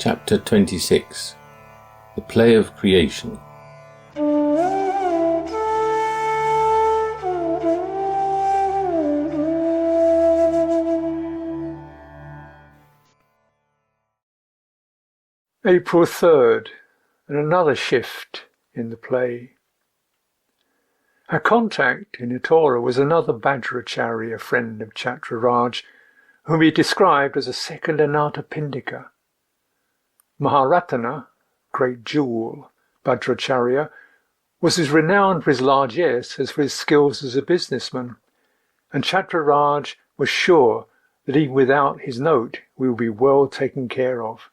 Chapter 26. The Play of Creation. April 3rd, and another shift in the play. Our contact in Uttora was another Bajracharya, friend of Chaturaj, whom he described as a second Anathapindika. Maharatana, great jewel, Bajracharya, was as renowned for his largesse as for his skills as a businessman, and Chaturaj was sure that even without his note we would be well taken care of.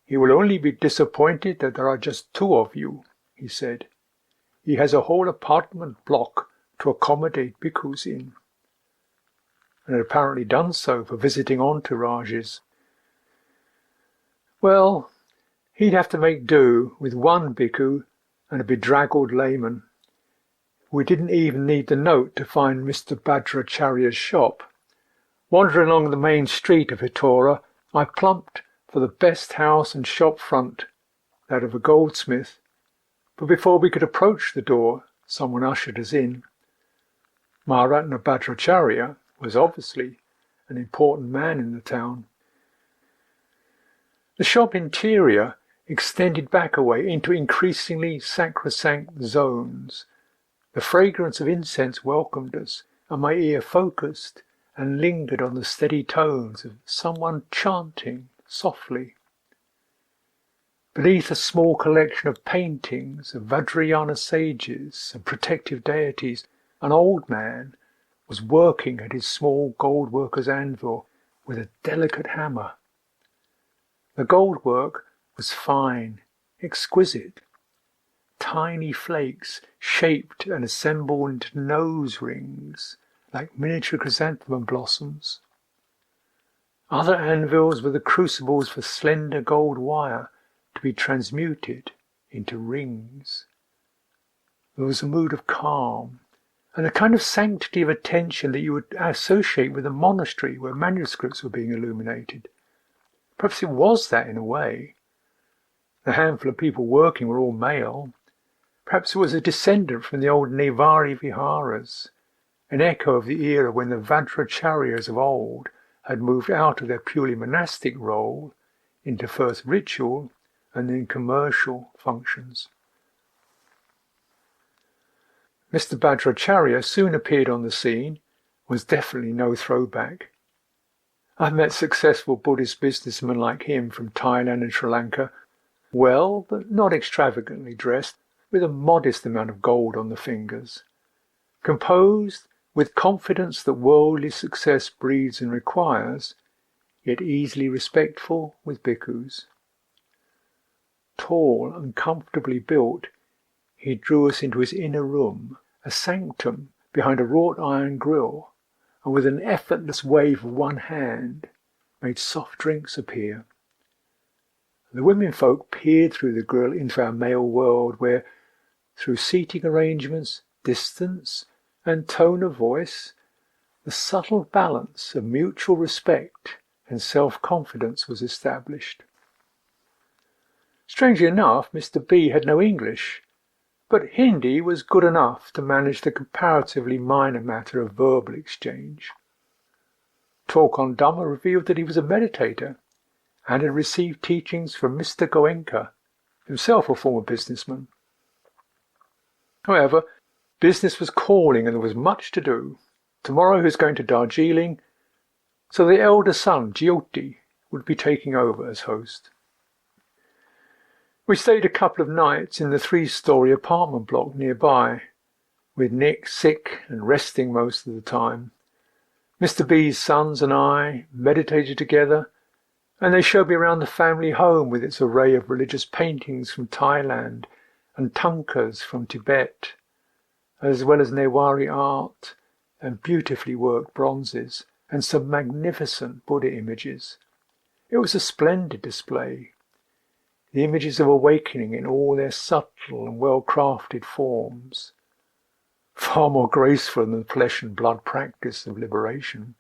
"He will only be disappointed that there are just two of you," he said. "He has a whole apartment block to accommodate bhikkhus in," and had apparently done so for visiting entourages. Well, he'd have to make do with one bhikkhu and a bedraggled layman. We didn't even need the note to find Mr. Bajracharya's shop. Wandering along the main street of Uttora, I plumped for the best house and shop front, that of a goldsmith, but before we could approach the door, someone ushered us in. Maharatna Bajracharya was obviously an important man in the town. The shop interior extended back a way into increasingly sacrosanct zones. The fragrance of incense welcomed us, and my ear focused and lingered on the steady tones of someone chanting softly. Beneath a small collection of paintings of Vajrayana sages and protective deities, an old man was working at his small gold worker's anvil with a delicate hammer. The gold work was fine, exquisite. Tiny flakes shaped and assembled into nose rings like miniature chrysanthemum blossoms. Other anvils were the crucibles for slender gold wire to be transmuted into rings. There was a mood of calm and a kind of sanctity of attention that you would associate with a monastery where manuscripts were being illuminated. Perhaps it was that in a way. The handful of people working were all male. Perhaps it was a descendant from the old Nevari Viharas, an echo of the era when the Vajracharyas of old had moved out of their purely monastic role into first ritual and then commercial functions. Mr. Bajracharya soon appeared on the scene, was definitely no throwback. I've met successful Buddhist businessmen like him from Thailand and Sri Lanka, well but not extravagantly dressed, with a modest amount of gold on the fingers, composed with confidence that worldly success breeds and requires, yet easily respectful with bhikkhus. Tall and comfortably built, he drew us into his inner room, a sanctum behind a wrought iron grille, and with an effortless wave of one hand made soft drinks appear. The womenfolk peered through the grille into our male world where, through seating arrangements, distance, and tone of voice, the subtle balance of mutual respect and self-confidence was established. Strangely enough, Mr. B had no English, but Hindi was good enough to manage the comparatively minor matter of verbal exchange. Talk on Dhamma revealed that he was a meditator and had received teachings from Mr. Goenka, himself a former businessman. However, business was calling and there was much to do. Tomorrow he was going to Darjeeling, so the elder son, Jyoti, would be taking over as host. We stayed a couple of nights in the 3-story apartment block nearby, with Nick sick and resting most of the time. Mr. B's sons and I meditated together, and they showed me around the family home with its array of religious paintings from Thailand and tankas from Tibet, as well as Newari art and beautifully worked bronzes and some magnificent Buddha images. It was a splendid display. The images of awakening in all their subtle and well-crafted forms, far more graceful than the flesh and blood practice of liberation.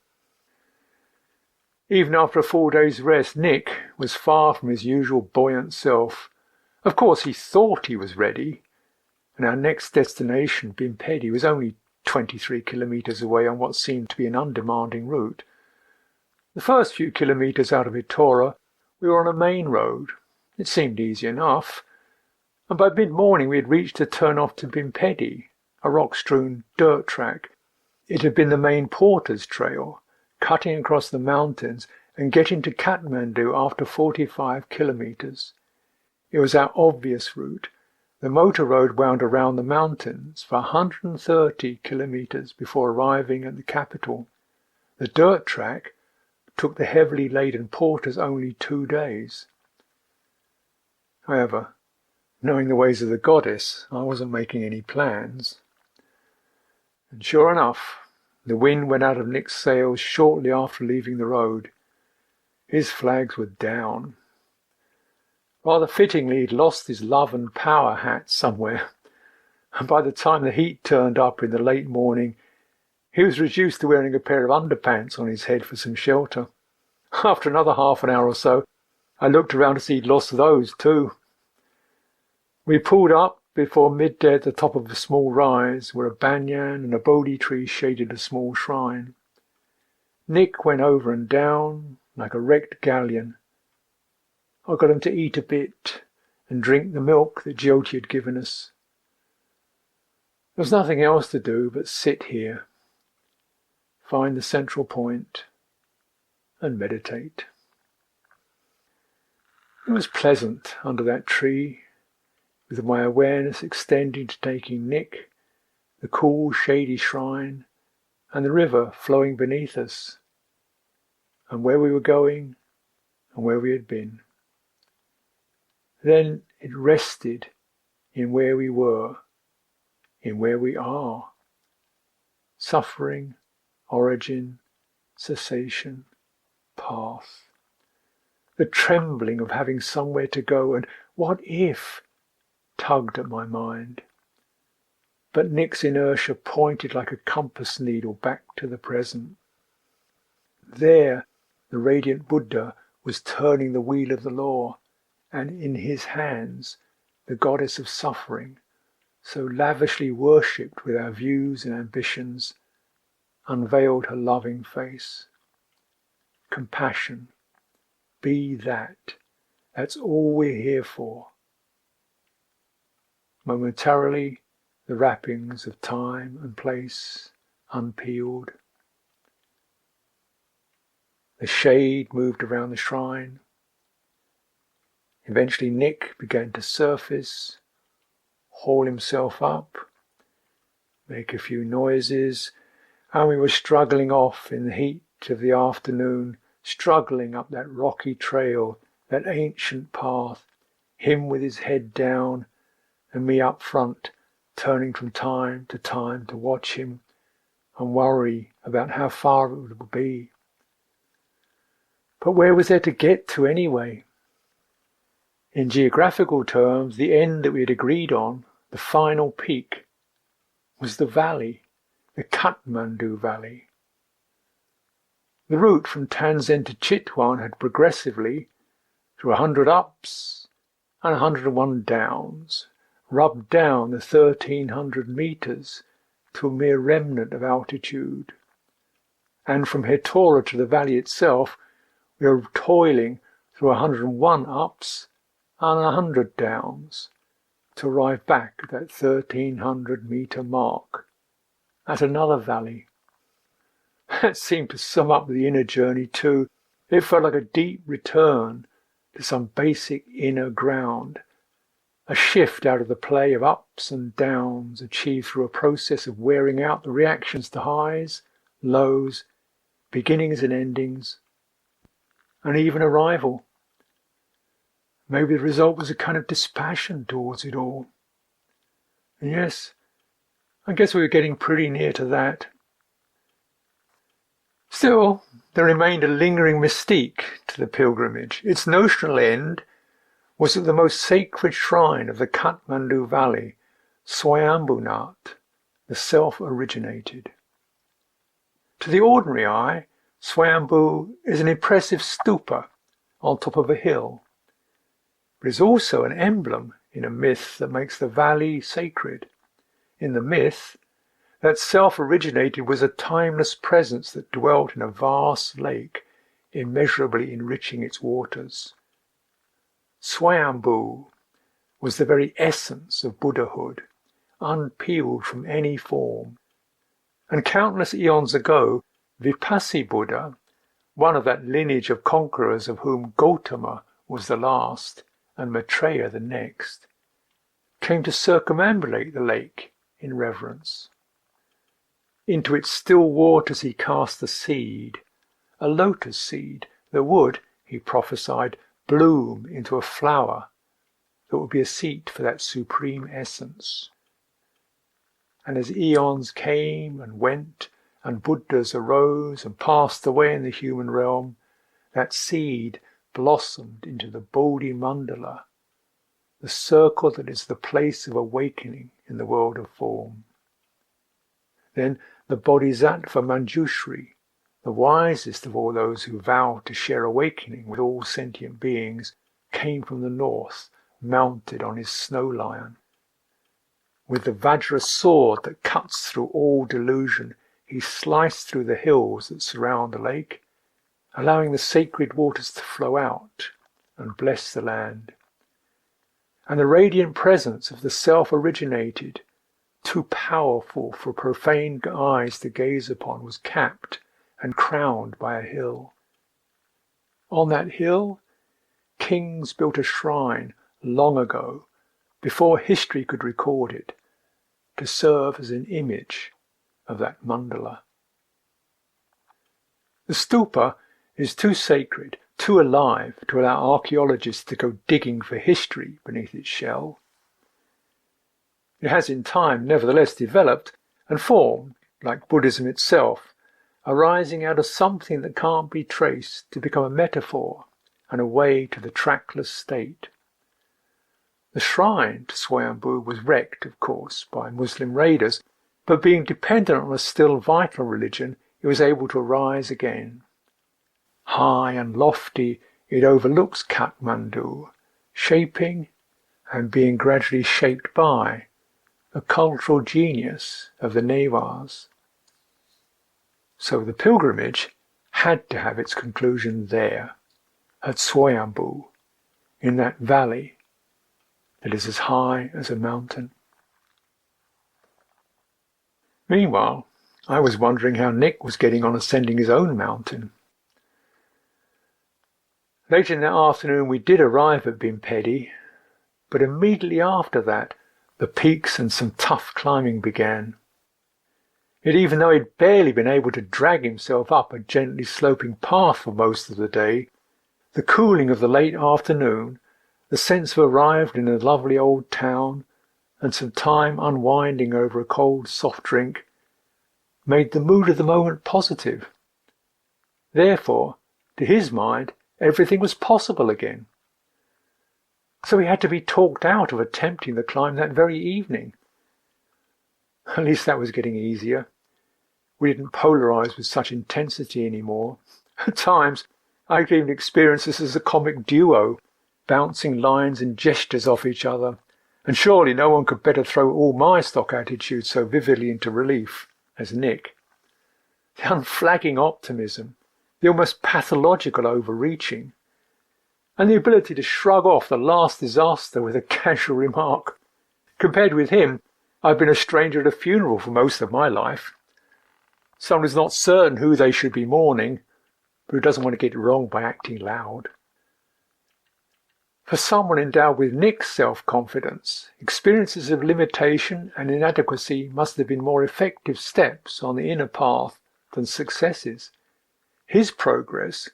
Even after a full day's rest, Nick was far from his usual buoyant self. Of course, he thought he was ready, and our next destination, Bimpedi, was only 23 kilometres away on what seemed to be an undemanding route. The first few kilometres out of Itora, we were on a main road. It seemed easy enough, and by mid-morning we had reached a turn-off to Bimpedi, a rock-strewn dirt track. It had been the main porter's trail, cutting across the mountains and getting to Kathmandu after 45 kilometres. It was our obvious route. The motor road wound around the mountains for 130 kilometres before arriving at the capital. The dirt track took the heavily laden porters only 2 days. However, knowing the ways of the goddess, I wasn't making any plans. And sure enough, the wind went out of Nick's sails shortly after leaving the road. His flags were down. Rather fittingly, he'd lost his love and power hat somewhere, and by the time the heat turned up in the late morning, he was reduced to wearing a pair of underpants on his head for some shelter. After another half an hour or so, I looked around to see he'd lost those too. We pulled up before midday at the top of a small rise where a banyan and a bodhi tree shaded a small shrine. Nick went over and down like a wrecked galleon. I got him to eat a bit and drink the milk that Jyoti had given us. There was nothing else to do but sit here, find the central point, and meditate. It was pleasant under that tree, with my awareness extending to taking Nick, the cool, shady shrine, and the river flowing beneath us, and where we were going, and where we had been. Then it rested in where we were, in where we are. Suffering, origin, cessation, path. The trembling of having somewhere to go and what if tugged at my mind. But Nick's inertia pointed like a compass needle back to the present. There, the radiant Buddha was turning the wheel of the law, and in his hands the goddess of suffering, so lavishly worshipped with our views and ambitions, unveiled her loving face. Compassion, be that. That's all we're here for. Momentarily, the wrappings of time and place unpeeled. The shade moved around the shrine. Eventually Nick began to surface, haul himself up, make a few noises, and we were struggling off in the heat of the afternoon, struggling up that rocky trail, that ancient path, him with his head down, and me up front, turning from time to watch him and worry about how far it would be. But where was there to get to anyway? In geographical terms, the end that we had agreed on, the final peak, was the valley, the Kathmandu Valley. The route from Tanzan to Chitwan had progressively, through 100 ups and 101 downs, rubbed down the 1,300 metres to a mere remnant of altitude. And from Hetora to the valley itself, we were toiling through 101 ups and 100 downs to arrive back at that 1,300 metre mark at another valley. That seemed to sum up the inner journey too. It felt like a deep return to some basic inner ground, a shift out of the play of ups and downs achieved through a process of wearing out the reactions to highs, lows, beginnings and endings, and even arrival. Maybe the result was a kind of dispassion towards it all. And yes, I guess we were getting pretty near to that. Still, there remained a lingering mystique to the pilgrimage. Its notional end was at the most sacred shrine of the Kathmandu Valley, Swayambhunath, the self-originated. To the ordinary eye, Swayambhu is an impressive stupa on top of a hill, but is also an emblem in a myth that makes the valley sacred. In the myth, that self-originated was a timeless presence that dwelt in a vast lake, immeasurably enriching its waters. Swayambhu was the very essence of Buddhahood, unpeeled from any form. And countless eons ago, Vipassi Buddha, one of that lineage of conquerors of whom Gautama was the last and Maitreya the next, came to circumambulate the lake in reverence. Into its still waters he cast the seed, a lotus seed that would, he prophesied, bloom into a flower that would be a seat for that supreme essence. And as eons came and went, and Buddhas arose and passed away in the human realm, that seed blossomed into the Bodhi Mandala, the circle that is the place of awakening in the world of form. Then the Bodhisattva Manjushri, the wisest of all those who vowed to share awakening with all sentient beings, came from the north, mounted on his snow lion. With the Vajra sword that cuts through all delusion, he sliced through the hills that surround the lake, allowing the sacred waters to flow out and bless the land. And the radiant presence of the self-originated, too powerful for profane eyes to gaze upon, was capped and crowned by a hill. On that hill, kings built a shrine long ago, before history could record it, to serve as an image of that mandala. The stupa is too sacred, too alive to allow archaeologists to go digging for history beneath its shell. It has in time nevertheless developed and formed, like Buddhism itself, arising out of something that can't be traced to become a metaphor and a way to the trackless state. The shrine to Swayambhu was wrecked, of course, by Muslim raiders, but being dependent on a still vital religion, it was able to rise again. High and lofty, it overlooks Kathmandu, shaping and being gradually shaped by the cultural genius of the Nevas. So the pilgrimage had to have its conclusion there, at Swayambhu, in that valley that is as high as a mountain. Meanwhile, I was wondering how Nick was getting on ascending his own mountain. Late in the afternoon we did arrive at Bimpedi, but immediately after that the peaks and some tough climbing began. Yet even though he'd barely been able to drag himself up a gently sloping path for most of the day, the cooling of the late afternoon, the sense of arriving in a lovely old town, and some time unwinding over a cold soft drink, made the mood of the moment positive. Therefore, to his mind, everything was possible again. So he had to be talked out of attempting the climb that very evening. At least that was getting easier. We didn't polarize with such intensity anymore. At times, I could even experience this as a comic duo, bouncing lines and gestures off each other, and surely no one could better throw all my stock attitudes so vividly into relief as Nick. The unflagging optimism, the almost pathological overreaching, and the ability to shrug off the last disaster with a casual remark. Compared with him, I've been a stranger at a funeral for most of my life. Someone who's not certain who they should be mourning, but who doesn't want to get it wrong by acting loud. For someone endowed with Nick's self-confidence, experiences of limitation and inadequacy must have been more effective steps on the inner path than successes. His progress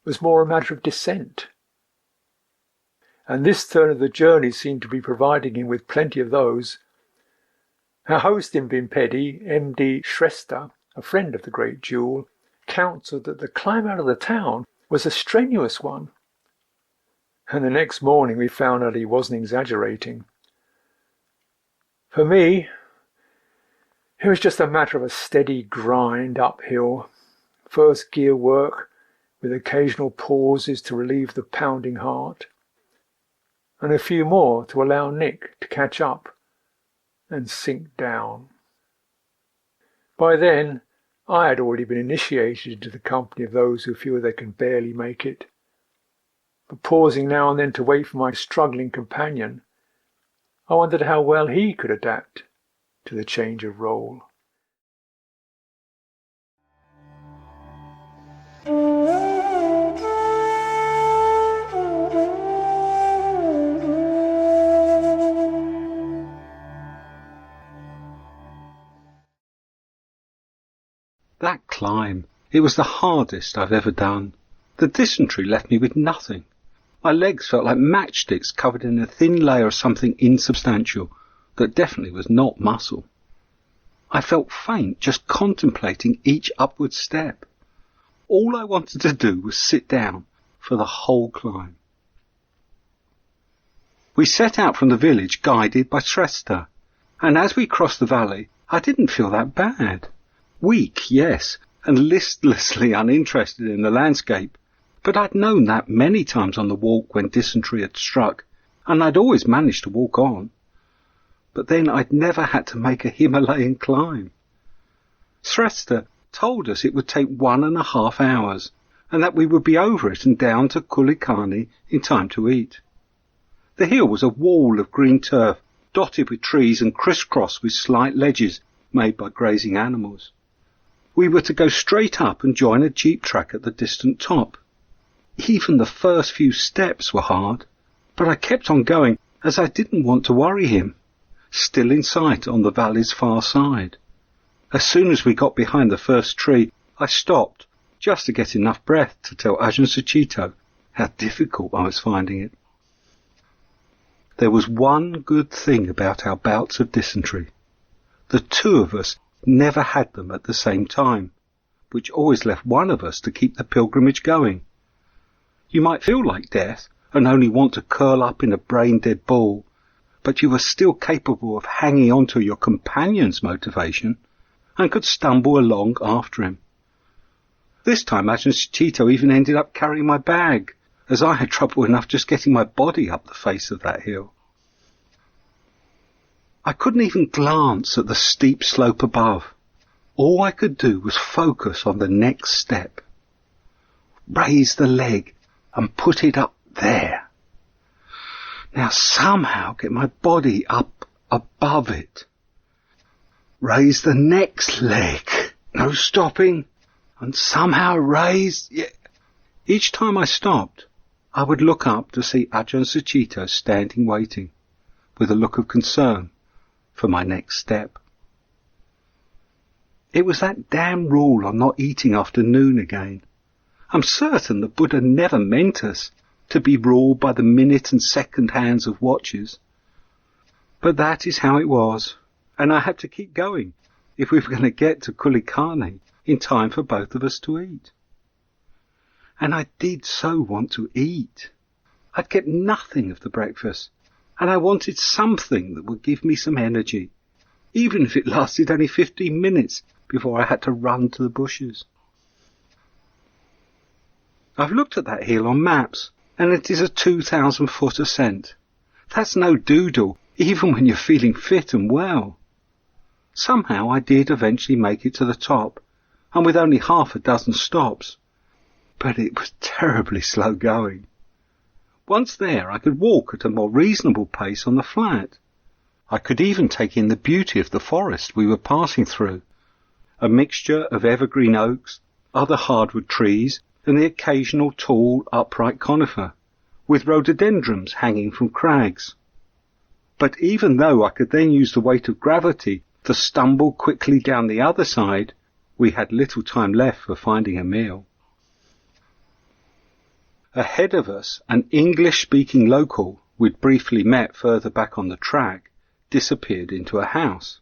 was more a matter of descent. And this turn of the journey seemed to be providing him with plenty of those. Our host in Bimpedi, M.D. Shrestha, a friend of the great jewel, counselled that the climb out of the town was a strenuous one. And the next morning we found out he wasn't exaggerating. For me, it was just a matter of a steady grind uphill, first gear work with occasional pauses to relieve the pounding heart, and a few more to allow Nick to catch up and sink down. By then, I had already been initiated into the company of those who feel they can barely make it. But pausing now and then to wait for my struggling companion, I wondered how well he could adapt to the change of role. That climb, it was the hardest I've ever done. The dysentery left me with nothing. My legs felt like matchsticks covered in a thin layer of something insubstantial that definitely was not muscle. I felt faint just contemplating each upward step. All I wanted to do was sit down for the whole climb. We set out from the village guided by Sucitto, and as we crossed the valley, I didn't feel that bad. Weak, yes, and listlessly uninterested in the landscape, but I'd known that many times on the walk when dysentery had struck, and I'd always managed to walk on. But then I'd never had to make a Himalayan climb. Sucitto told us it would take 1.5 hours, and that we would be over it and down to Kulikani in time to eat. The hill was a wall of green turf, dotted with trees and crisscrossed with slight ledges made by grazing animals. We were to go straight up and join a jeep track at the distant top. Even the first few steps were hard, but I kept on going as I didn't want to worry him, still in sight on the valley's far side. As soon as we got behind the first tree, I stopped, just to get enough breath to tell Ajahn Sucitto how difficult I was finding it. There was one good thing about our bouts of dysentery. The two of us never had them at the same time, which always left one of us to keep the pilgrimage going. You might feel like death and only want to curl up in a brain-dead ball, but you were still capable of hanging on to your companion's motivation and could stumble along after him. This time Ajahn Sucitto even ended up carrying my bag, as I had trouble enough just getting my body up the face of that hill. I couldn't even glance at the steep slope above. All I could do was focus on the next step. Raise the leg and put it up there. Now somehow get my body up above it. Raise the next leg. No stopping. And somehow raise... Each time I stopped, I would look up to see Ajahn Sucitto standing waiting, with a look of concern for my next step. It was that damn rule on not eating after noon again. I'm certain the Buddha never meant us to be ruled by the minute and second hands of watches. But that is how it was, and I had to keep going if we were going to get to Kulikani in time for both of us to eat. And I did so want to eat. I'd kept nothing of the breakfast, and I wanted something that would give me some energy, even if it lasted only 15 minutes before I had to run to the bushes. I've looked at that hill on maps, and it is a 2,000-foot ascent. That's no doodle, even when you're feeling fit and well. Somehow I did eventually make it to the top, and with only 6 stops. But it was terribly slow going. Once there, I could walk at a more reasonable pace on the flat. I could even take in the beauty of the forest we were passing through, a mixture of evergreen oaks, other hardwood trees, and the occasional tall, upright conifer, with rhododendrons hanging from crags. But even though I could then use the weight of gravity to stumble quickly down the other side, we had little time left for finding a meal. Ahead of us, an English-speaking local we'd briefly met further back on the track disappeared into a house.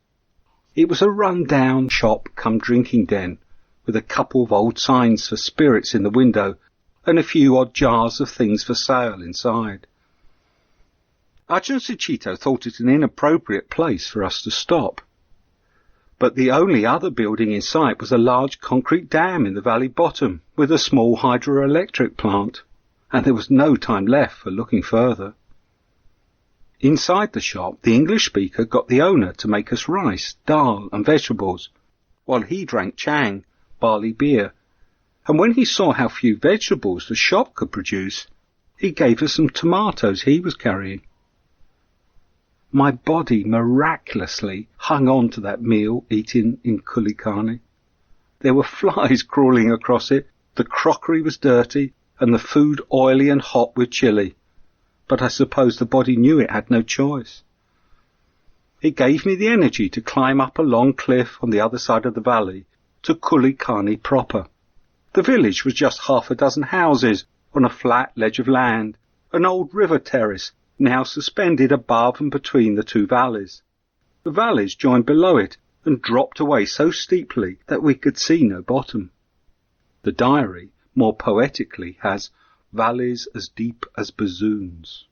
It was a run-down shop-cum-drinking den, with a couple of old signs for spirits in the window and a few odd jars of things for sale inside. Ajahn Sucitto thought it an inappropriate place for us to stop. but the only other building in sight was a large concrete dam in the valley bottom with a small hydroelectric plant, and there was no time left for looking further. Inside the shop, the English speaker got the owner to make us rice, dal and vegetables, while he drank chang, barley beer, and when he saw how few vegetables the shop could produce, he gave us some tomatoes he was carrying. My body miraculously hung on to that meal eaten in Kulikani. There were flies crawling across it, the crockery was dirty, and the food oily and hot with chili, but I suppose the body knew it had no choice. It gave me the energy to climb up a long cliff on the other side of the valley to Kulikani proper. The village was just 6 houses on a flat ledge of land, an old river terrace now suspended above and between the two valleys. The valleys joined below it and dropped away so steeply that we could see no bottom. The diary, more poetically, has valleys as deep as bassoons.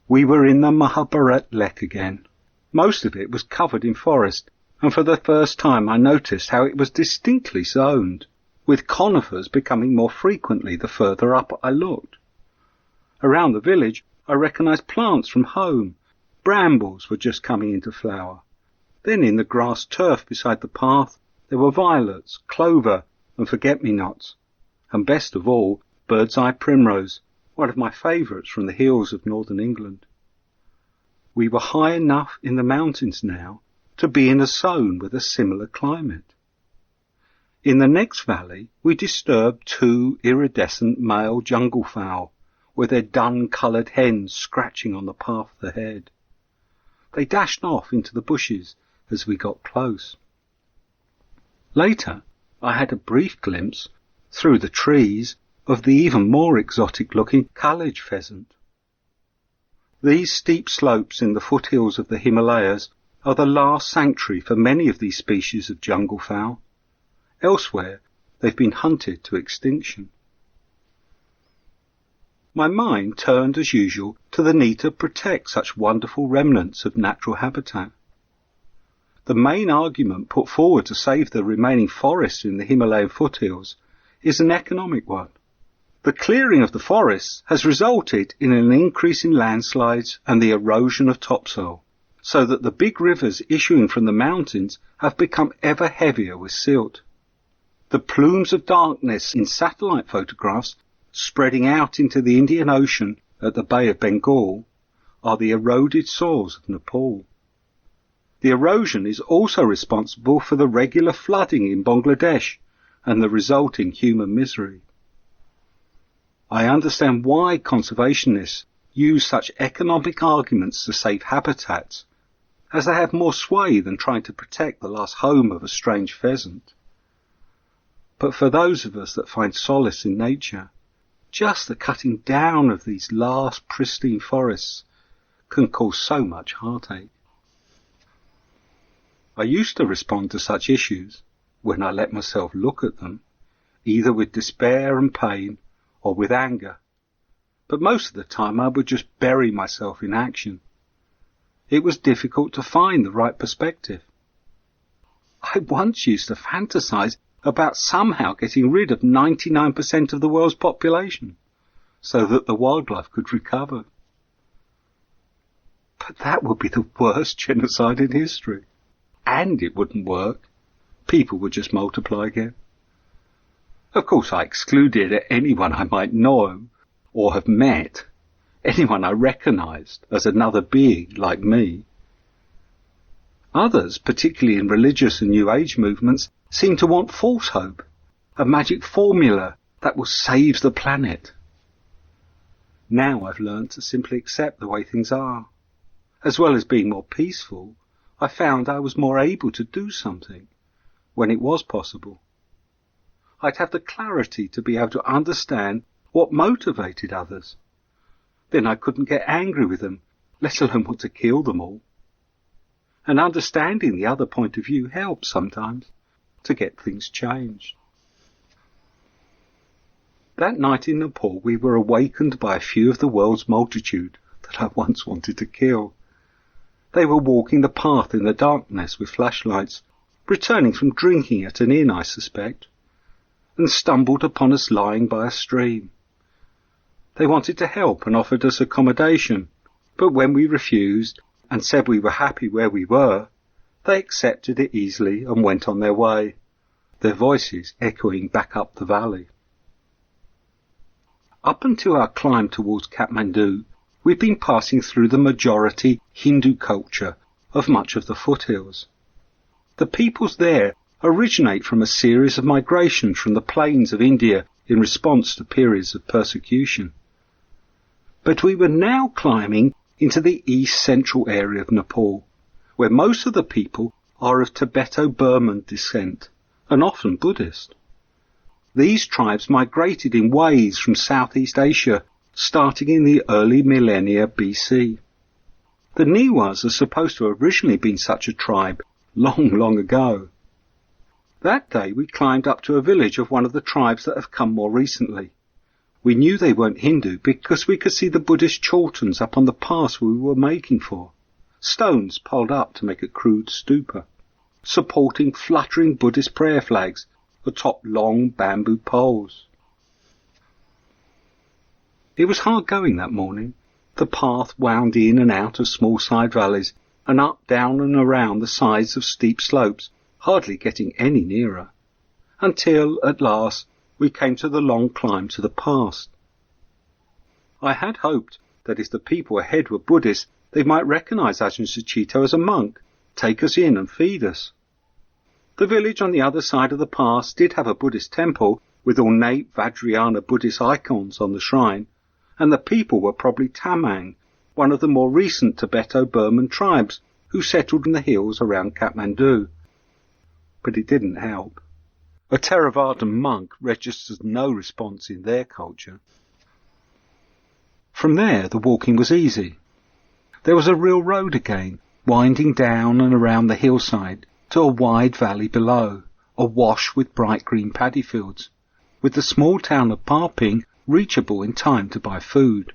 We were in the Mahabharat Lek again. Most of it was covered in forest, and for the first time I noticed how it was distinctly zoned, with conifers becoming more frequently the further up I looked. Around the village I recognised plants from home. Brambles were just coming into flower. Then in the grass turf beside the path there were violets, clover and forget-me-nots, and best of all, bird's-eye primrose, one of my favourites from the hills of northern England. We were high enough in the mountains now to be in a zone with a similar climate. In the next valley we disturbed 2 iridescent male jungle fowl, with their dun-coloured hens scratching on the path ahead. They dashed off into the bushes as we got close. Later, I had a brief glimpse, through the trees, of the even more exotic-looking Kalij pheasant. These steep slopes in the foothills of the Himalayas are the last sanctuary for many of these species of jungle fowl. Elsewhere, they've been hunted to extinction. My mind turned, as usual, to the need to protect such wonderful remnants of natural habitat. The main argument put forward to save the remaining forests in the Himalayan foothills is an economic one. The clearing of the forests has resulted in an increase in landslides and the erosion of topsoil, so that the big rivers issuing from the mountains have become ever heavier with silt. The plumes of darkness in satellite photographs spreading out into the Indian Ocean at the Bay of Bengal are the eroded soils of Nepal. The erosion is also responsible for the regular flooding in Bangladesh and the resulting human misery. I understand why conservationists use such economic arguments to save habitats, as they have more sway than trying to protect the last home of a strange pheasant. But for those of us that find solace in nature, just the cutting down of these last pristine forests can cause so much heartache. I used to respond to such issues, when I let myself look at them, either with despair and pain or with anger, but most of the time I would just bury myself in action. It was difficult to find the right perspective. I once used to fantasize about somehow getting rid of 99% of the world's population, so that the wildlife could recover. But that would be the worst genocide in history. And it wouldn't work. People would just multiply again. Of course, I excluded anyone I might know or have met, anyone I recognized as another being like me. Others, particularly in religious and New Age movements, seem to want false hope, a magic formula that will save the planet. Now I've learned to simply accept the way things are. As well as being more peaceful, I found I was more able to do something when it was possible. I'd have the clarity to be able to understand what motivated others. Then I couldn't get angry with them, let alone want to kill them all. And understanding the other point of view helps sometimes to get things changed. That night in Nepal we were awakened by a few of the world's multitude that I once wanted to kill. They were walking the path in the darkness with flashlights, returning from drinking at an inn, I suspect, and stumbled upon us lying by a stream. They wanted to help and offered us accommodation, but when we refused and said we were happy where we were, they accepted it easily and went on their way, their voices echoing back up the valley. Up until our climb towards Kathmandu, we've been passing through the majority Hindu culture of much of the foothills. The peoples there originate from a series of migrations from the plains of India in response to periods of persecution. But we were now climbing into the east-central area of Nepal, where most of the people are of Tibeto-Burman descent, and often Buddhist. These tribes migrated in waves from Southeast Asia, starting in the early millennia BC. The Niwas are supposed to have originally been such a tribe long, long ago. That day we climbed up to a village of one of the tribes that have come more recently. We knew they weren't Hindu because we could see the Buddhist chortens up on the pass we were making for, stones piled up to make a crude stupa, supporting fluttering Buddhist prayer flags atop long bamboo poles. It was hard going that morning. The path wound in and out of small side valleys and up, down and around the sides of steep slopes, hardly getting any nearer, until, at last, we came to the long climb to the pass. I had hoped that if the people ahead were Buddhists, they might recognize Ajahn Sucitto as a monk, take us in and feed us. The village on the other side of the pass did have a Buddhist temple with ornate Vajrayana Buddhist icons on the shrine, and the people were probably Tamang, one of the more recent Tibeto-Burman tribes who settled in the hills around Kathmandu. But it didn't help. A Theravadan monk registered no response in their culture. From there the walking was easy. There was a real road again, winding down and around the hillside to a wide valley below, awash with bright green paddy fields, with the small town of Parping reachable in time to buy food.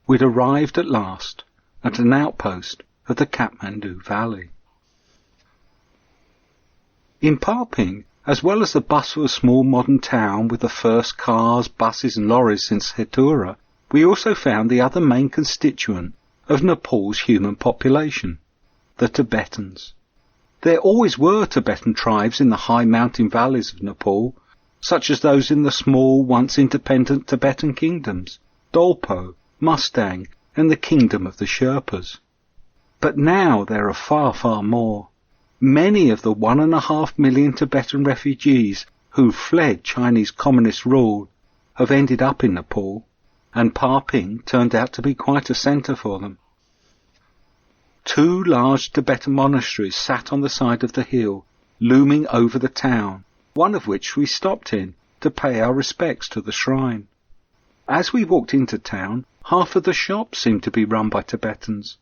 We'd arrived at last at an outpost of the Kathmandu Valley. In Parping, as well as the bustle of a small modern town with the first cars, buses and lorries since Hetura, we also found the other main constituent of Nepal's human population, the Tibetans. There always were Tibetan tribes in the high mountain valleys of Nepal, such as those in the small, once independent Tibetan kingdoms, Dolpo, Mustang, and the kingdom of the Sherpas. But now there are far, far more. Many of the 1.5 million Tibetan refugees who fled Chinese communist rule have ended up in Nepal, and Parping turned out to be quite a centre for them. 2 large Tibetan monasteries sat on the side of the hill, looming over the town, one of which we stopped in to pay our respects to the shrine. As we walked into town, half of the shops seemed to be run by Tibetans,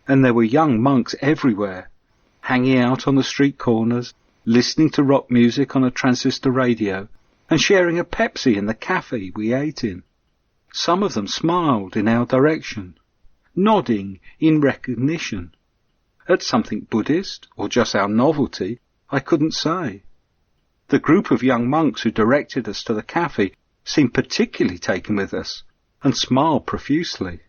and there were young monks everywhere, hanging out on the street corners, listening to rock music on a transistor radio, and sharing a Pepsi in the cafe we ate in. Some of them smiled in our direction, nodding in recognition. At something Buddhist, or just our novelty, I couldn't say. The group of young monks who directed us to the cafe seemed particularly taken with us, and smiled profusely.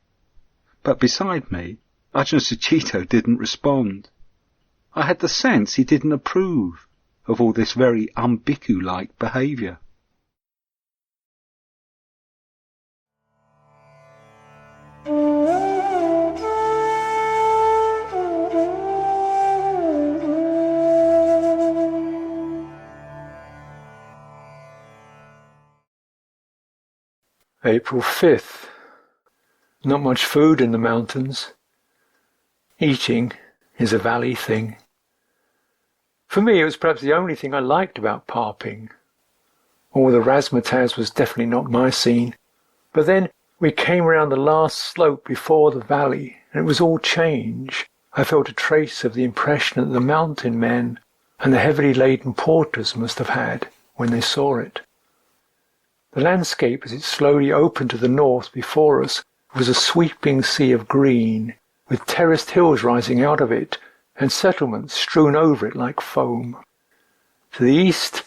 But beside me, Ajahn Sucitto didn't respond. I had the sense he didn't approve of all this very unbhikkhu-like behaviour. April 5th. Not much food in the mountains. Eating is a valley thing. For me, it was perhaps the only thing I liked about Parping. All the razzmatazz was definitely not my scene. But then we came round the last slope before the valley, and it was all change. I felt a trace of the impression that the mountain men and the heavily laden porters must have had when they saw it. The landscape, as it slowly opened to the north before us, was a sweeping sea of green, with terraced hills rising out of it and settlements strewn over it like foam. To the east,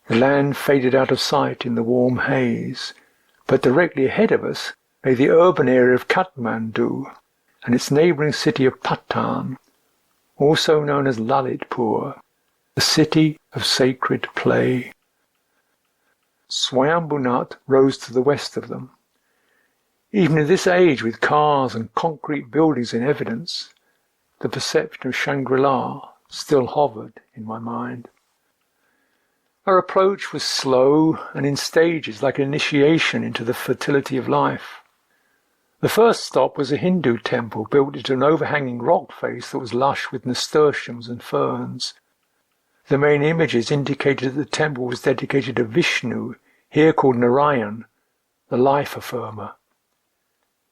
the land faded out of sight in the warm haze, but directly ahead of us lay the urban area of Kathmandu and its neighbouring city of Patan, also known as Lalitpur, the city of sacred play. Swayambhunath rose to the west of them. Even in this age with cars and concrete buildings in evidence, the perception of Shangri-La still hovered in my mind. Our approach was slow and in stages like an initiation into the fertility of life. The first stop was a Hindu temple built into an overhanging rock face that was lush with nasturtiums and ferns. The main images indicated that the temple was dedicated to Vishnu, here called Narayan, the life affirmer.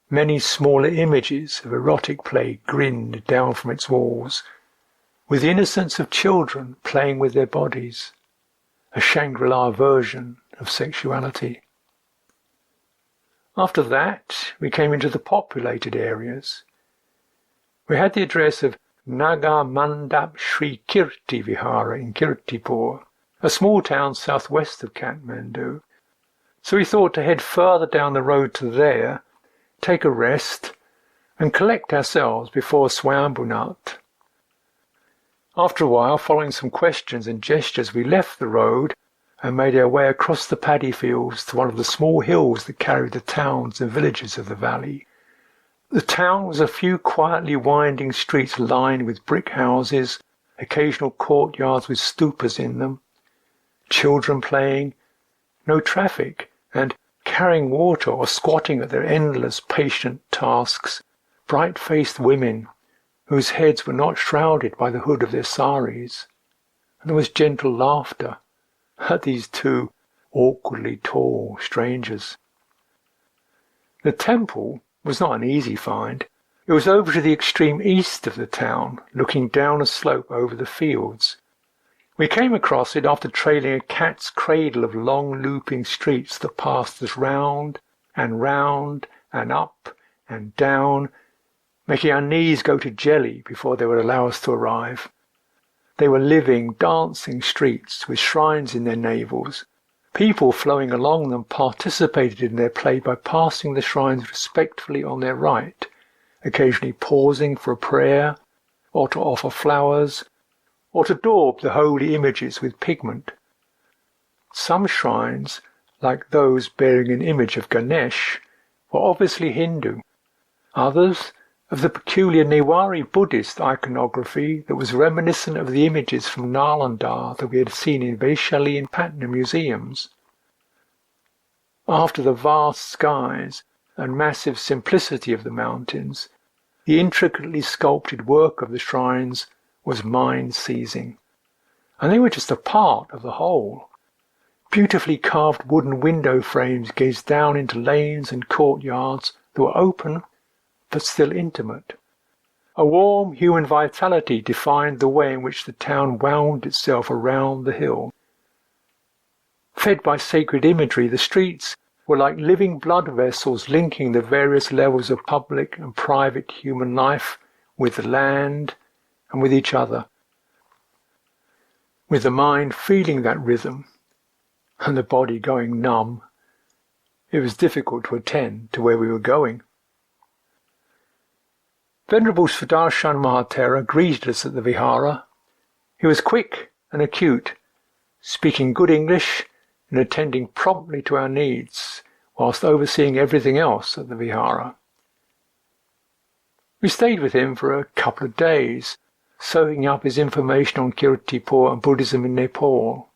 Many smaller images of erotic play grinned down from its walls, with the innocence of children playing with their bodies, a Shangri-La version of sexuality. After that, we came into the populated areas. We had the address of Naga Mandap Sri Kirti Vihara in Kirtipur, a small town southwest of Kathmandu, so we thought to head further down the road to there, take a rest, and collect ourselves before Swayambhunath. After a while, following some questions and gestures, we left the road and made our way across the paddy fields to one of the small hills that carried the towns and villages of the valley. The town was a few quietly winding streets lined with brick houses, occasional courtyards with stupas in them, children playing, no traffic, and carrying water or squatting at their endless patient tasks, bright-faced women whose heads were not shrouded by the hood of their saris, and there was gentle laughter at these two awkwardly tall strangers. The temple was not an easy find. It was over to the extreme east of the town, looking down a slope over the fields. We came across it after trailing a cat's cradle of long looping streets that passed us round and up and down, making our knees go to jelly before they would allow us to arrive. They were living, dancing streets with shrines in their navels. People flowing along them participated in their play by passing the shrines respectfully on their right, occasionally pausing for a prayer, or to offer flowers, or to daub the holy images with pigment. Some shrines, like those bearing an image of Ganesh, were obviously Hindu. Others, of the peculiar Newari Buddhist iconography that was reminiscent of the images from Nalanda that we had seen in Vaishali and Patna museums. After the vast skies and massive simplicity of the mountains, the intricately sculpted work of the shrines was mind-seizing, and they were just a part of the whole. Beautifully carved wooden window frames gazed down into lanes and courtyards that were open but still intimate. A warm human vitality defined the way in which the town wound itself around the hill. Fed by sacred imagery, the streets were like living blood vessels linking the various levels of public and private human life with the land and with each other. With the mind feeling that rhythm and the body going numb, it was difficult to attend to where we were going. Venerable Sudarshan Mahatera greeted us at the Vihara. He was quick and acute, speaking good English and attending promptly to our needs, whilst overseeing everything else at the Vihara. We stayed with him for a couple of days, soaking up his information on Kirtipur and Buddhism in Nepal.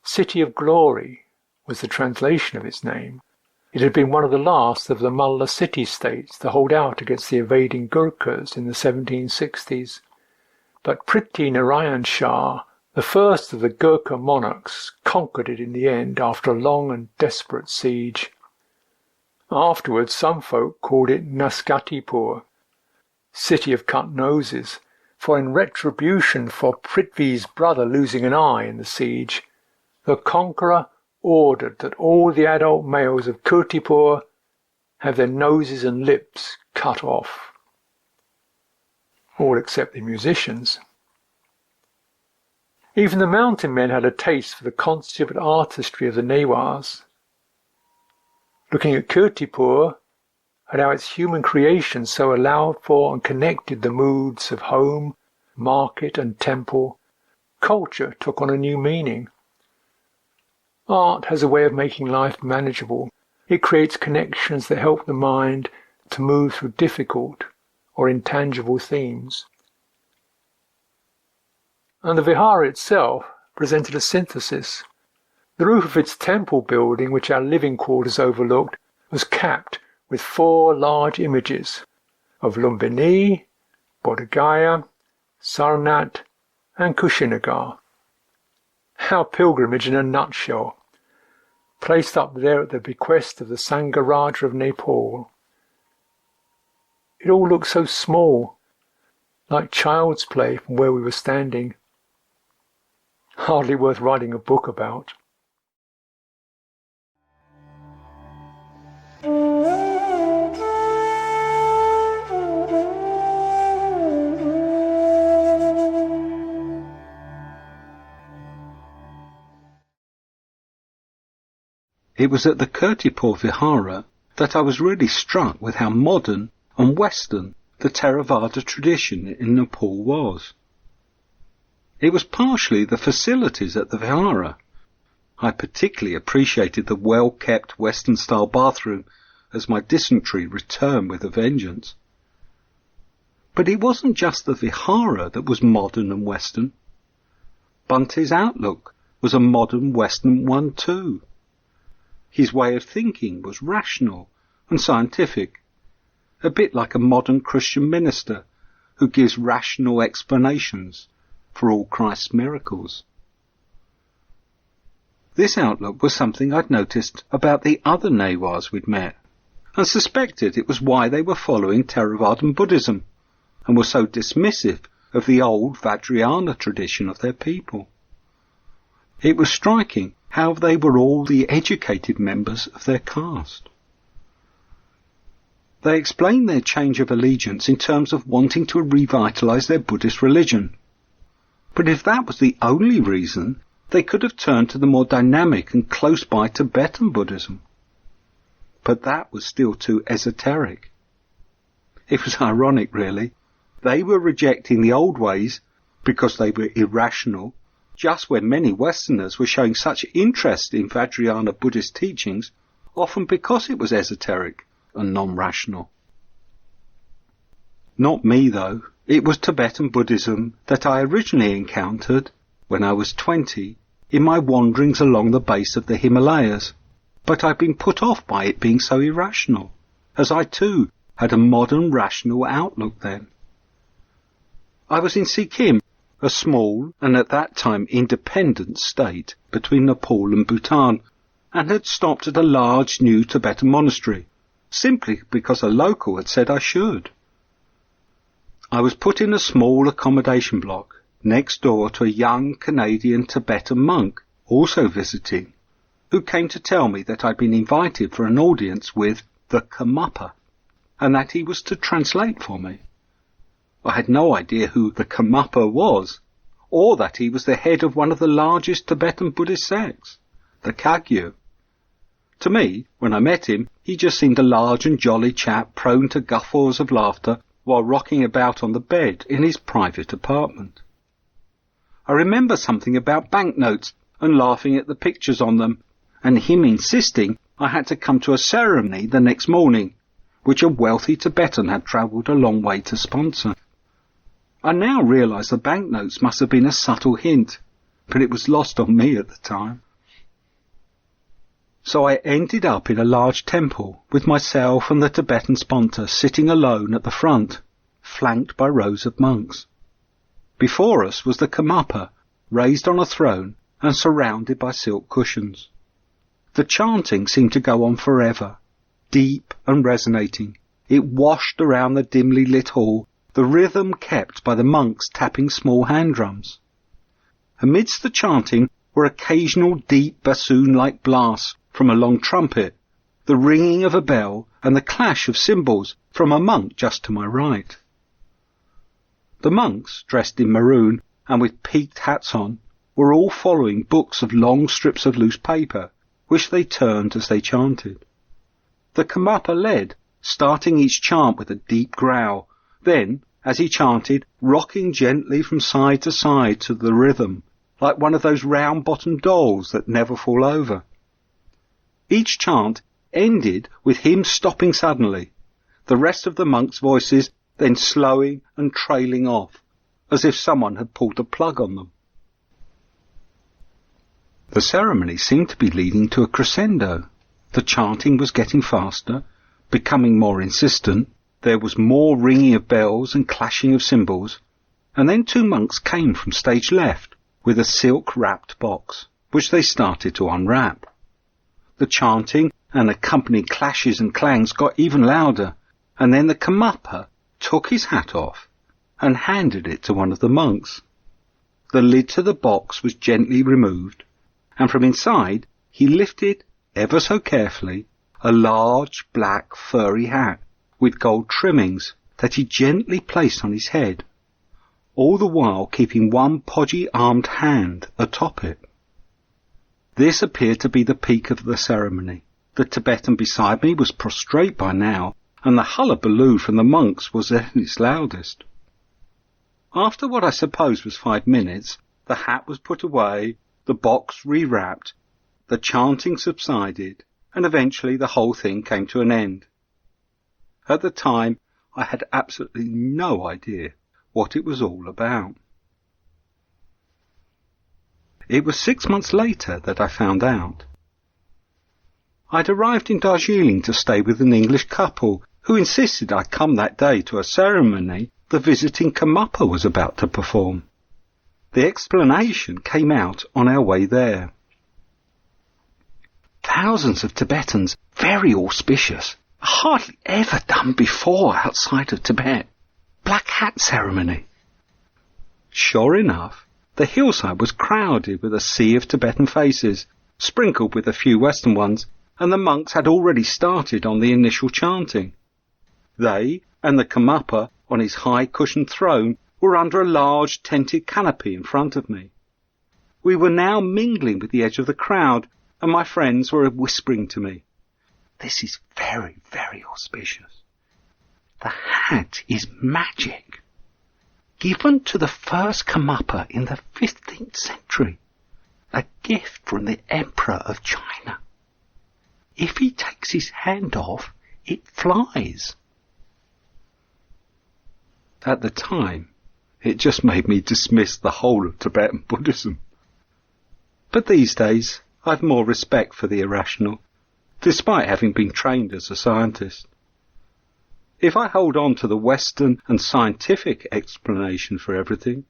City of Glory was the translation of its name. It had been one of the last of the Mullah city-states to hold out against the invading Gurkhas in the 1760s. But Prithvi Narayan Shah, the first of the Gurkha monarchs, conquered it in the end after a long and desperate siege. Afterwards, some folk called it Naskatipur, city of cut noses, for in retribution for Prithvi's brother losing an eye in the siege, the conqueror ordered that all the adult males of Kirtipur have their noses and lips cut off. all except the musicians. Even the mountain men had a taste for the consummate artistry of the Newas. Looking at Kirtipur, at how its human creation so allowed for and connected the moods of home, market and temple, culture took on a new meaning. Art has a way of making life manageable. It creates connections that help the mind to move through difficult or intangible themes. And the vihara itself presented a synthesis. The roof of its temple building, which our living quarters overlooked, was capped with 4 large images of Lumbini, Bodhgaya, Sarnath and Kushinagar. Our pilgrimage in a nutshell, placed up there at the bequest of the Sangaraja of Nepal. It all looked so small, like child's play from where we were standing. Hardly worth writing a book about. It was at the Kirtipur Vihara that I was really struck with how modern and Western the Theravada tradition in Nepal was. It was partially the facilities at the Vihara. I particularly appreciated the well-kept Western-style bathroom as my dysentery returned with a vengeance. But it wasn't just the Vihara that was modern and Western. Bunte's outlook was a modern Western one too. His way of thinking was rational and scientific, a bit like a modern Christian minister who gives rational explanations for all Christ's miracles. This outlook was something I'd noticed about the other Newas we'd met, and suspected it was why they were following Theravadan Buddhism, and were so dismissive of the old Vajrayana tradition of their people. It was striking how they were all the educated members of their caste. They explained their change of allegiance in terms of wanting to revitalize their Buddhist religion. But if that was the only reason, they could have turned to the more dynamic and close-by Tibetan Buddhism. But that was still too esoteric. It was ironic, really. They were rejecting the old ways because they were irrational, just when many Westerners were showing such interest in Vajrayana Buddhist teachings, often because it was esoteric and non-rational. Not me, though. It was Tibetan Buddhism that I originally encountered when I was 20 in my wanderings along the base of the Himalayas, but I'd been put off by it being so irrational, as I too had a modern rational outlook then. I was in Sikkim, a small and at that time independent state between Nepal and Bhutan, and had stopped at a large new Tibetan monastery, simply because a local had said I should. I was put in a small accommodation block next door to a young Canadian Tibetan monk also visiting, who came to tell me that I'd been invited for an audience with the Karmapa, and that he was to translate for me. I had no idea who the Karmapa was, or that he was the head of one of the largest Tibetan Buddhist sects, the Kagyu. To me, when I met him, he just seemed a large and jolly chap prone to guffaws of laughter while rocking about on the bed in his private apartment. I remember something about banknotes and laughing at the pictures on them, and him insisting I had to come to a ceremony the next morning, which a wealthy Tibetan had travelled a long way to sponsor. I now realise the banknotes must have been a subtle hint, but it was lost on me at the time. So I ended up in a large temple with myself and the Tibetan sponsor sitting alone at the front, flanked by rows of monks. Before us was the Karmapa, raised on a throne and surrounded by silk cushions. The chanting seemed to go on forever, deep and resonating. It washed around the dimly lit hall, the rhythm kept by the monks tapping small hand drums. Amidst the chanting were occasional deep bassoon-like blasts from a long trumpet, the ringing of a bell and the clash of cymbals from a monk just to my right. The monks, dressed in maroon and with peaked hats on, were all following books of long strips of loose paper, which they turned as they chanted. The Karmapa led, starting each chant with a deep growl, then, as he chanted, rocking gently from side to the rhythm, like one of those round-bottomed dolls that never fall over. Each chant ended with him stopping suddenly, the rest of the monks' voices then slowing and trailing off, as if someone had pulled a plug on them. The ceremony seemed to be leading to a crescendo. The chanting was getting faster, becoming more insistent. There was more ringing of bells and clashing of cymbals, and then 2 monks came from stage left with a silk-wrapped box, which they started to unwrap. The chanting and accompanying clashes and clangs got even louder, and then the Karmapa took his hat off and handed it to one of the monks. The lid to the box was gently removed, and from inside he lifted, ever so carefully, a large black furry hat with gold trimmings that he gently placed on his head, all the while keeping one podgy armed hand atop it. This appeared to be the peak of the ceremony. The Tibetan beside me was prostrate by now, and the hullabaloo from the monks was at its loudest. After what I suppose was 5 minutes, the hat was put away, the box rewrapped, the chanting subsided, and eventually the whole thing came to an end. At the time, I had absolutely no idea what it was all about. It was 6 months later that I found out. I'd arrived in Darjeeling to stay with an English couple who insisted I come that day to a ceremony the visiting Karmapa was about to perform. The explanation came out on our way there. Thousands of Tibetans, very auspicious, hardly ever done before outside of Tibet. Black hat ceremony. Sure enough, the hillside was crowded with a sea of Tibetan faces, sprinkled with a few Western ones, and the monks had already started on the initial chanting. They and the Karmapa on his high cushioned throne were under a large tented canopy in front of me. We were now mingling with the edge of the crowd, and my friends were whispering to me, "This is very, very auspicious. The hat is magic, given to the first Karmapa in the 15th century, a gift from the Emperor of China. If he takes his hand off, it flies." At the time, it just made me dismiss the whole of Tibetan Buddhism. But these days, I've more respect for the irrational, despite having been trained as a scientist. If I hold on to the Western and scientific explanation for everything,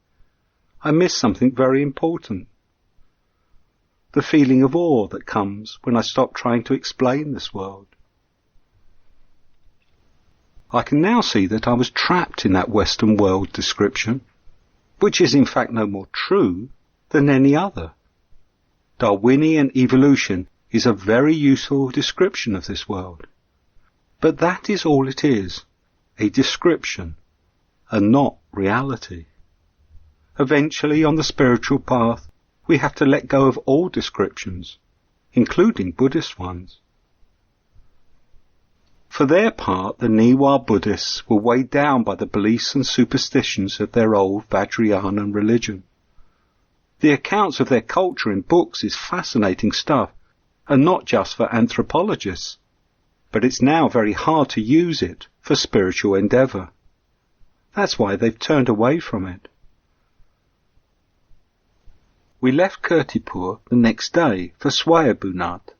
I miss something very important. The feeling of awe that comes when I stop trying to explain this world. I can now see that I was trapped in that Western world description, which is in fact no more true than any other. Darwinian evolution is a very useful description of this world. But that is all it is, a description, and not reality. Eventually, on the spiritual path, we have to let go of all descriptions, including Buddhist ones. For their part, the Niwa Buddhists were weighed down by the beliefs and superstitions of their old Vajrayana religion. The accounts of their culture in books is fascinating stuff, and not just for anthropologists, but it's now very hard to use it for spiritual endeavour. That's why they've turned away from it. We left Kirtipur the next day for Swayambhunath.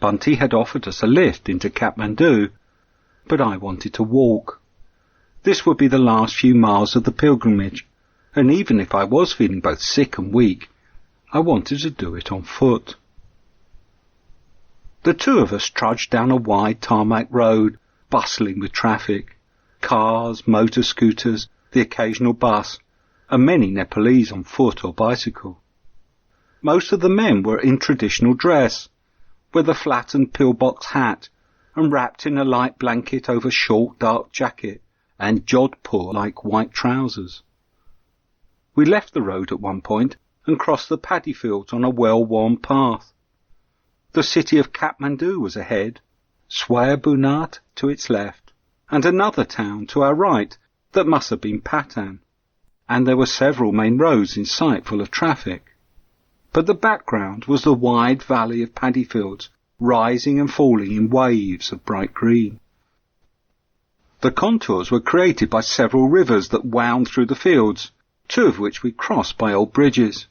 Bunty had offered us a lift into Kathmandu, but I wanted to walk. This would be the last few miles of the pilgrimage, and even if I was feeling both sick and weak, I wanted to do it on foot. The 2 of us trudged down a wide tarmac road, bustling with traffic, cars, motor scooters, the occasional bus, and many Nepalese on foot or bicycle. Most of the men were in traditional dress, with a flattened pillbox hat, and wrapped in a light blanket over short dark jacket and Jodhpur-like white trousers. We left the road at one point and crossed the paddy fields on a well-worn path. The city of Kathmandu was ahead, Swayambunat to its left, and another town to our right that must have been Patan, and there were several main roads in sight full of traffic. But the background was the wide valley of paddy fields, rising and falling in waves of bright green. The contours were created by several rivers that wound through the fields, two of which we crossed by old bridges.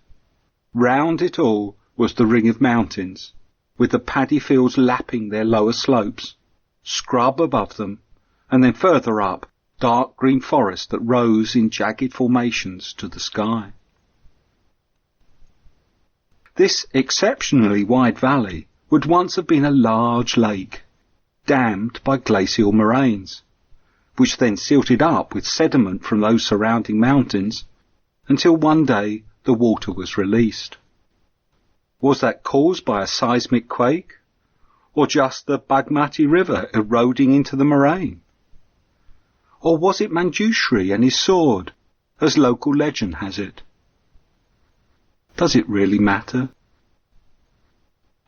Round it all was the ring of mountains, with the paddy fields lapping their lower slopes, scrub above them, and then further up, dark green forest that rose in jagged formations to the sky. This exceptionally wide valley would once have been a large lake, dammed by glacial moraines, which then silted up with sediment from those surrounding mountains until one day the water was released. Was that caused by a seismic quake, or just the Bagmati River eroding into the moraine? Or was it Manjushri and his sword, as local legend has it? Does it really matter?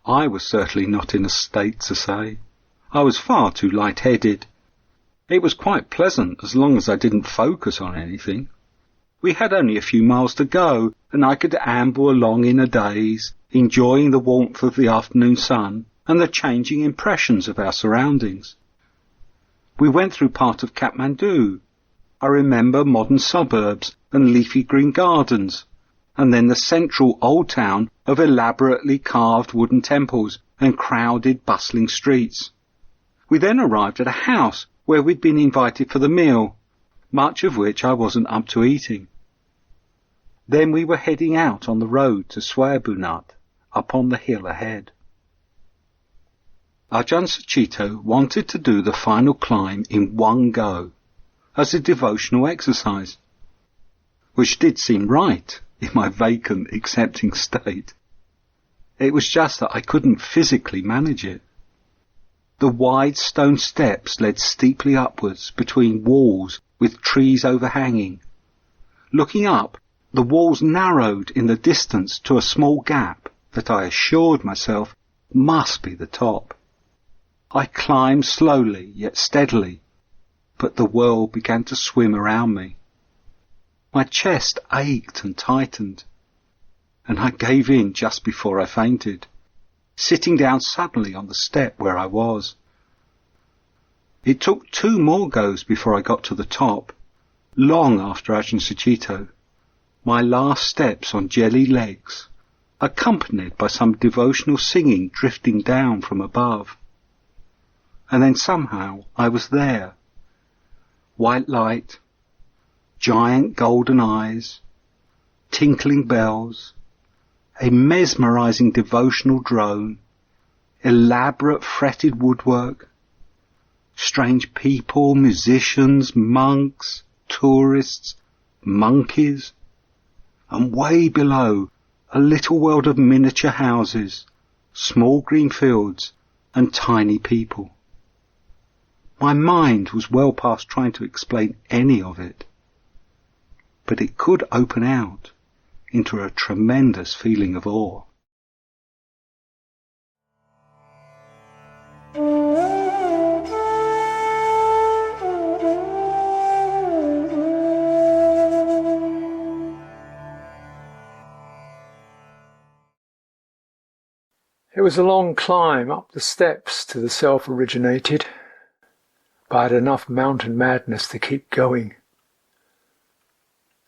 I was certainly not in a state to say. I was far too light-headed. It was quite pleasant as long as I didn't focus on anything. We had only a few miles to go, and I could amble along in a daze, enjoying the warmth of the afternoon sun and the changing impressions of our surroundings. We went through part of Kathmandu. I remember modern suburbs and leafy green gardens, and then the central old town of elaborately carved wooden temples and crowded, bustling streets. We then arrived at a house where we'd been invited for the meal, much of which I wasn't up to eating. Then we were heading out on the road to Swayambunat, up on the hill ahead. Ajahn Sucitto wanted to do the final climb in one go, as a devotional exercise, which did seem right in my vacant, accepting state. It was just that I couldn't physically manage it. The wide stone steps led steeply upwards between walls with trees overhanging. Looking up, the walls narrowed in the distance to a small gap that I assured myself must be the top. I climbed slowly yet steadily, but the world began to swim around me. My chest ached and tightened, and I gave in just before I fainted, sitting down suddenly on the step where I was. It took 2 more goes before I got to the top, long after Ajahn Sucitto, my last steps on jelly legs, accompanied by some devotional singing drifting down from above. And then somehow I was there. White light, giant golden eyes, tinkling bells, a mesmerizing devotional drone, elaborate fretted woodwork, strange people, musicians, monks, tourists, monkeys, and way below a little world of miniature houses, small green fields, and tiny people. My mind was well past trying to explain any of it, but it could open out into a tremendous feeling of awe. It was a long climb up the steps to the self-originated, but I had enough mountain madness to keep going.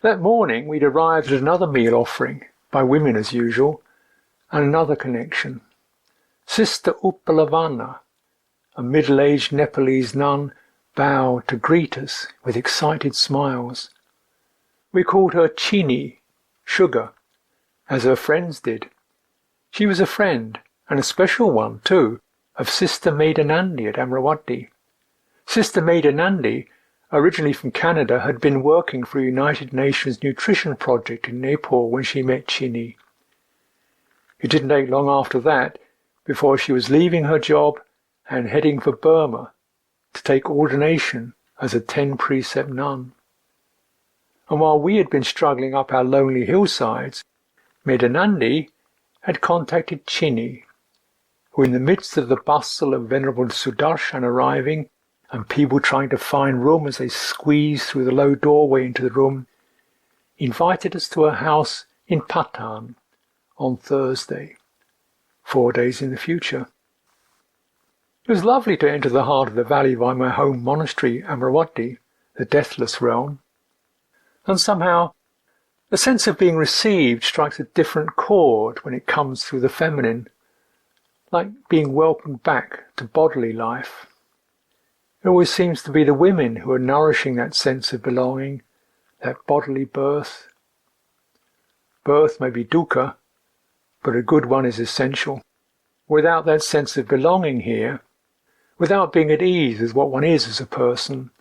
That morning we'd arrived at another meal offering, by women as usual, and another connection. Sister Uppalavana, a middle-aged Nepalese nun, bowed to greet us with excited smiles. We called her Chini, sugar, as her friends did. She was a friend, and a special one too, of Sister Maidanandi at Amravati. Sister Maidanandi, originally from Canada, had been working for a United Nations nutrition project in Nepal when she met Chini. It didn't take long after that before she was leaving her job and heading for Burma to take ordination as a 10-precept nun. and while we had been struggling up our lonely hillsides, Medanandi had contacted Chinni, who in the midst of the bustle of Venerable Sudarshan arriving and people trying to find room as they squeezed through the low doorway into the room, invited us to her house in Patan on Thursday, 4 days in the future. It was lovely to enter the heart of the valley by my home monastery, Amaravati, the deathless realm, and somehow the sense of being received strikes a different chord when it comes through the feminine, like being welcomed back to bodily life. It always seems to be the women who are nourishing that sense of belonging, that bodily birth. Birth may be dukkha, but a good one is essential. Without that sense of belonging here, without being at ease with what one is as a person,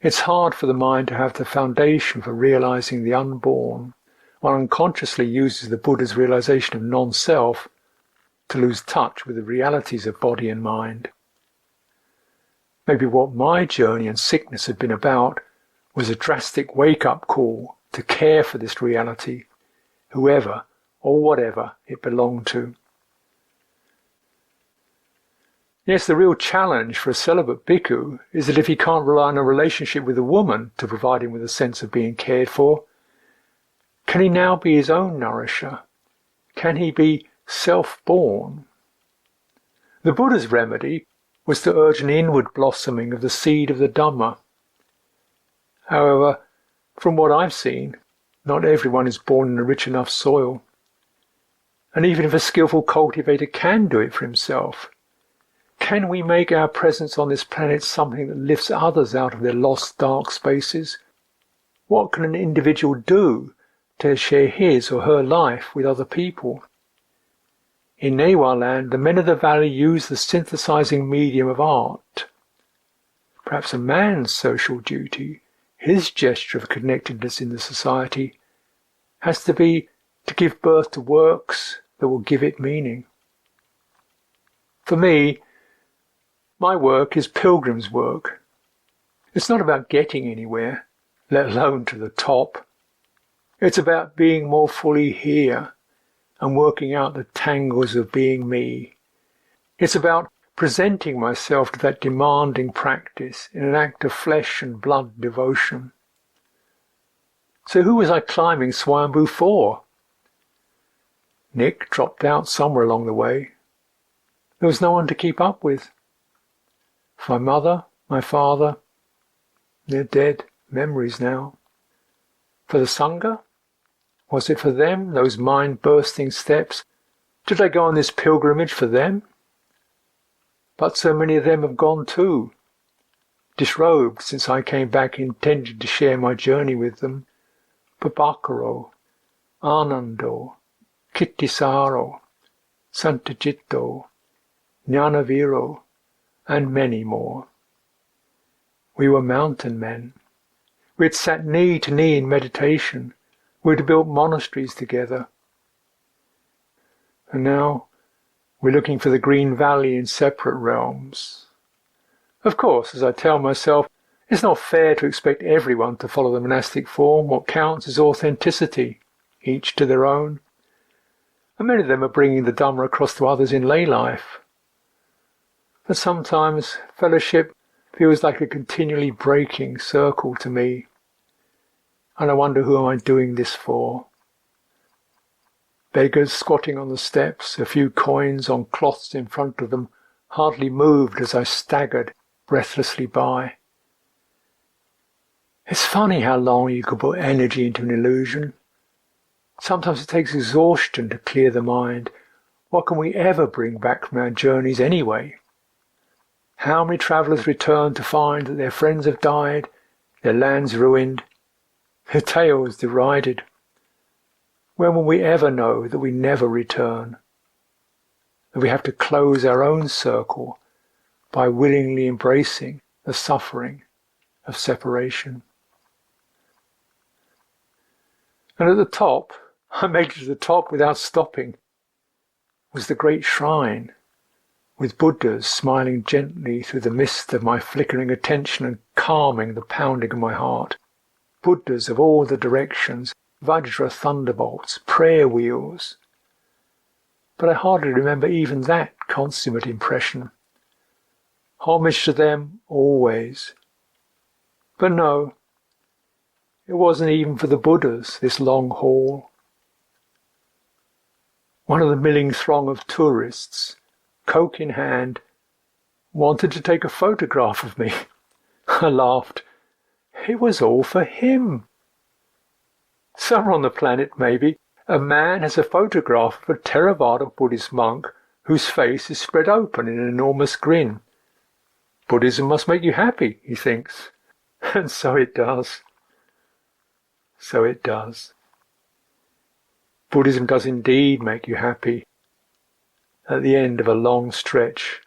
it's hard for the mind to have the foundation for realizing the unborn. One unconsciously uses the Buddha's realization of non-self to lose touch with the realities of body and mind. Maybe what my journey and sickness had been about was a drastic wake-up call to care for this reality, whoever or whatever it belonged to. Yes, the real challenge for a celibate bhikkhu is that if he can't rely on a relationship with a woman to provide him with a sense of being cared for, can he now be his own nourisher? Can he be self-born? The Buddha's remedy was to urge an inward blossoming of the seed of the Dhamma. However, from what I've seen, not everyone is born in a rich enough soil. And even if a skillful cultivator can do it for himself, can we make our presence on this planet something that lifts others out of their lost dark spaces? What can an individual do to share his or her life with other people? In Newa land, the men of the valley use the synthesizing medium of art. Perhaps a man's social duty, his gesture of connectedness in the society, has to be to give birth to works that will give it meaning. For me, my work is pilgrim's work. It's not about getting anywhere, let alone to the top. It's about being more fully here and working out the tangles of being me. It's about presenting myself to that demanding practice in an act of flesh and blood devotion. So who was I climbing Swayambhu for? Nick dropped out somewhere along the way. There was no one to keep up with. For my mother, my father, they're dead, memories now. For the Sangha? Was it for them, those mind-bursting steps? Did I go on this pilgrimage for them? But so many of them have gone too, disrobed since I came back intending to share my journey with them. Babakaro, Anando, Kittisaro, Santacitto, Jnanaviro, and many more. We were mountain men. We had sat knee to knee in meditation. We had built monasteries together. And now we're looking for the green valley in separate realms. Of course, as I tell myself, it's not fair to expect everyone to follow the monastic form. What counts is authenticity, each to their own. And many of them are bringing the Dhamma across to others in lay life. But sometimes fellowship feels like a continually breaking circle to me. And I wonder, who am I doing this for? Beggars squatting on the steps, a few coins on cloths in front of them, hardly moved as I staggered breathlessly by. It's funny how long you can put energy into an illusion. Sometimes it takes exhaustion to clear the mind. What can we ever bring back from our journeys anyway? How many travellers return to find that their friends have died, their lands ruined, their tales derided? When will we ever know that we never return? That we have to close our own circle by willingly embracing the suffering of separation. And at the top, I made it to the top without stopping, was the great shrine, with Buddhas smiling gently through the mist of my flickering attention and calming the pounding of my heart. Buddhas of all the directions, Vajra thunderbolts, prayer wheels. But I hardly remember even that consummate impression. Homage to them always. But no, it wasn't even for the Buddhas, this long haul. One of the milling throng of tourists, coke in hand, wanted to take a photograph of me. I laughed. It was all for him. Somewhere on the planet, maybe, a man has a photograph of a Theravada Buddhist monk whose face is spread open in an enormous grin. Buddhism must make you happy, he thinks. And so it does. So it does. Buddhism does indeed make you happy at the end of a long stretch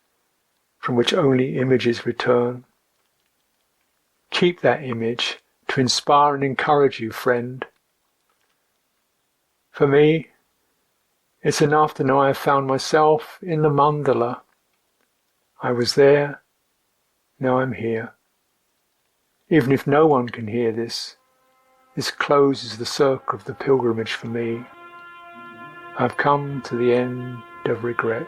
from which only images return. Keep that image to inspire and encourage you, friend. For me, it's enough to know I have found myself in the mandala. I was there, now I'm here. Even if no one can hear this closes the circle of the pilgrimage for me. I've come to the end of regret.